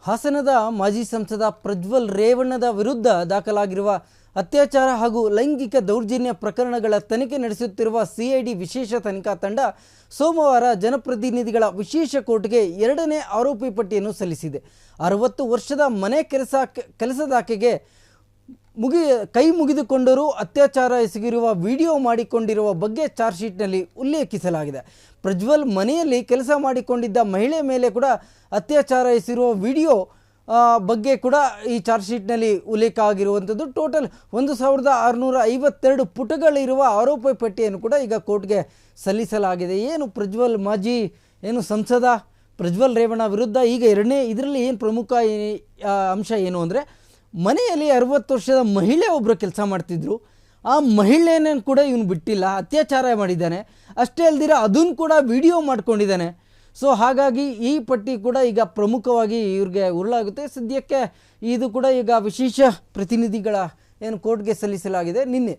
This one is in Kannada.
ಹಾಸನದ ಮಾಜಿ ಸಂಸದ ಪ್ರಜ್ವಲ್ ರೇವಣ್ಣದ ವಿರುದ್ಧ ದಾಖಲಾಗಿರುವ ಅತ್ಯಾಚಾರ ಹಾಗೂ ಲೈಂಗಿಕ ದೌರ್ಜನ್ಯ ಪ್ರಕರಣಗಳ ತನಿಖೆ ನಡೆಸುತ್ತಿರುವ ಸಿಐಡಿ ವಿಶೇಷ ತನಿಖಾ ತಂಡ ಸೋಮವಾರ ಜನಪ್ರತಿನಿಧಿಗಳ ವಿಶೇಷ ಕೋರ್ಟ್ಗೆ ಎರಡನೇ ಆರೋಪಿ ಪಟ್ಟಿಯನ್ನು ಸಲ್ಲಿಸಿದೆ. 60 ವರ್ಷದ ಮನೆ ಕೆಲಸದಾಕೆಗೆ ಕೈ ಮುಗಿದುಕೊಂಡರೂ ಅತ್ಯಾಚಾರ ಎಸಗಿರುವ ವಿಡಿಯೋ ಮಾಡಿಕೊಂಡಿರುವ ಬಗ್ಗೆ ಚಾರ್ಜ್ ಶೀಟ್ನಲ್ಲಿ ಉಲ್ಲೇಖಿಸಲಾಗಿದೆ. ಪ್ರಜ್ವಲ್ ಮನೆಯಲ್ಲಿ ಕೆಲಸ ಮಾಡಿಕೊಂಡಿದ್ದ ಮಹಿಳೆ ಮೇಲೆ ಕೂಡ ಅತ್ಯಾಚಾರ ಎಸಗಿರುವ ವಿಡಿಯೋ ಬಗ್ಗೆ ಕೂಡ ಈ ಚಾರ್ಜ್ ಶೀಟ್ನಲ್ಲಿ ಉಲ್ಲೇಖ ಆಗಿರುವಂಥದ್ದು. ಟೋಟಲ್ 1652 ಪುಟಗಳಿರುವ ಆರೋಪ ಪಟ್ಟಿಯನ್ನು ಕೂಡ ಈಗ ಕೋರ್ಟ್ಗೆ ಸಲ್ಲಿಸಲಾಗಿದೆ. ಏನು ಪ್ರಜ್ವಲ್ ಮಾಜಿ ಸಂಸದ ಪ್ರಜ್ವಲ್ ರೇವಣ್ಣ ವಿರುದ್ಧ ಈಗ ಇದರಲ್ಲಿ ಏನು ಪ್ರಮುಖ ಅಂಶ ಏನು ಅಂದರೆ, ಮನೆಯಲ್ಲಿ 60 ವರ್ಷದ ಮಹಿಳೆ ಒಬ್ಬರು ಕೆಲಸ ಮಾಡ್ತಿದ್ರು. ಆ ಮಹಿಳೆಯನ್ನು ಕೂಡ ಇವನು ಬಿಟ್ಟಿಲ್ಲ, ಅತ್ಯಾಚಾರ ಮಾಡಿದ್ದಾನೆ. ಅಷ್ಟೇ ಅಲ್ದಿರ ಅದನ್ನು ಕೂಡ ವಿಡಿಯೋ ಮಾಡ್ಕೊಂಡಿದ್ದಾನೆ. ಸೊ ಹಾಗಾಗಿ ಈ ಪಟ್ಟಿ ಕೂಡ ಈಗ ಪ್ರಮುಖವಾಗಿ ಇವ್ರಿಗೆ ಉರುಳಾಗುತ್ತೆ. ಸದ್ಯಕ್ಕೆ ಇದು ಕೂಡ ಈಗ ವಿಶೇಷ ಪ್ರತಿನಿಧಿಗಳ ಕೋರ್ಟ್ಗೆ ಸಲ್ಲಿಸಲಾಗಿದೆ ನಿನ್ನೆ.